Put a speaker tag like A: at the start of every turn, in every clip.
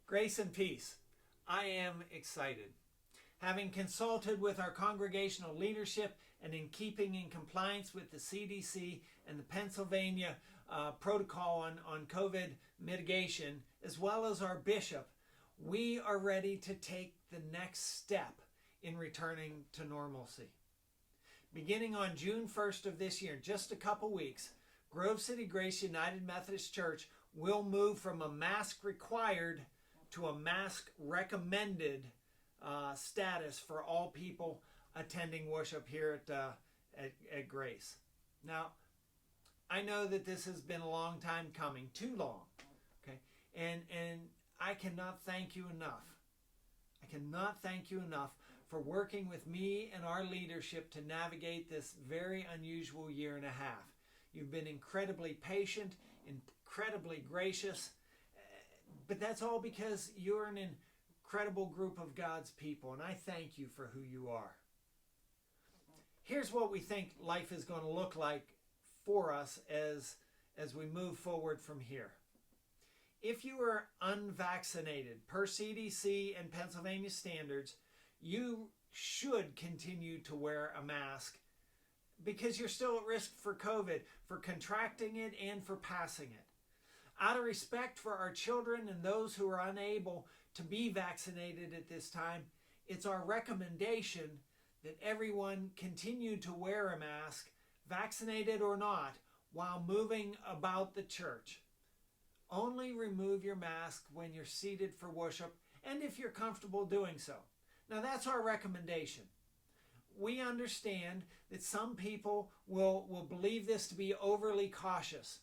A: Grace and peace. I am excited. Having consulted with our congregational leadership and in keeping in compliance with the CDC and the Pennsylvania protocol on COVID mitigation, as well as our bishop, we are ready to take the next step in returning to normalcy. Beginning on June 1st of this year, just a couple weeks, Grove City Grace United Methodist Church will move from a mask required to a mask recommended status for all people attending worship here at Grace. Now, I know that this has been a long time coming, too long, okay? And I cannot thank you enough. I cannot thank you enough for working with me and our leadership to navigate this very unusual year and a half. You've been incredibly patient, incredibly gracious, but that's all because you're an incredible group of God's people, and I thank you for who you are. Here's what we think life is going to look like for us as we move forward from here. If you are unvaccinated, per CDC and Pennsylvania standards, you should continue to wear a mask because you're still at risk for COVID, for contracting it and for passing it. Out of respect for our children and those who are unable to be vaccinated at this time, it's our recommendation that everyone continue to wear a mask, vaccinated or not, while moving about the church. Only remove your mask when you're seated for worship and if you're comfortable doing so. Now, that's our recommendation. We understand that some people will believe this to be overly cautious.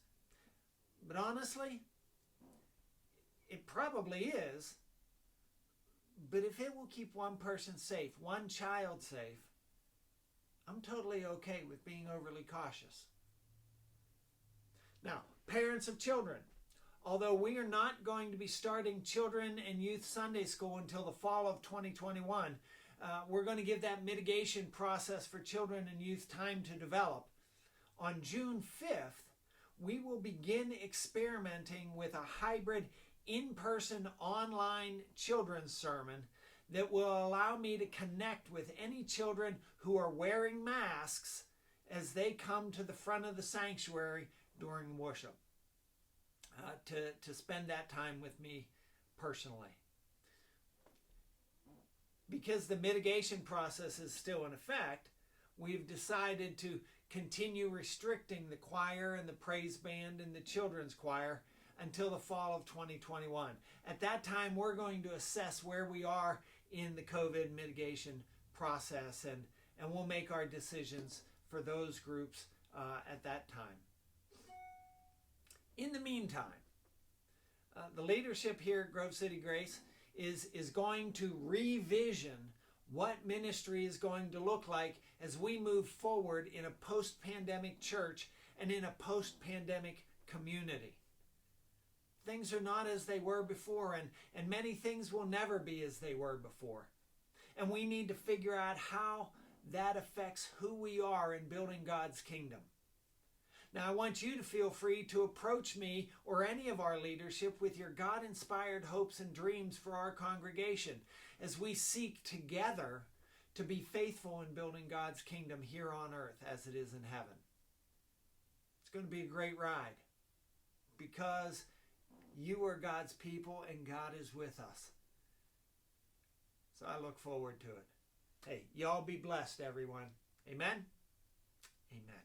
A: But honestly, it probably is. But if it will keep one person safe, one child safe, I'm totally okay with being overly cautious. Now, parents of children, although we are not going to be starting children and youth Sunday school until the fall of 2021, we're going to give that mitigation process for children and youth time to develop. On June 5th, we will begin experimenting with a hybrid in-person online children's sermon that will allow me to connect with any children who are wearing masks as they come to the front of the sanctuary during worship to spend that time with me personally. Because the mitigation process is still in effect, we've decided to continue restricting the choir and the praise band and the children's choir until the fall of 2021. At that time, we're going to assess where we are in the COVID mitigation process, and we'll make our decisions for those groups at that time. In the meantime, the leadership here at Grove City Grace is going to revision what ministry is going to look like as we move forward in a post-pandemic church and in a post-pandemic community. Things are not as they were before, and many things will never be as they were before. And we need to figure out how that affects who we are in building God's kingdom. Now, I want you to feel free to approach me or any of our leadership with your God-inspired hopes and dreams for our congregation as we seek together to be faithful in building God's kingdom here on earth as it is in heaven. It's going to be a great ride because you are God's people and God is with us. So I look forward to it. Hey, y'all be blessed, everyone. Amen? Amen.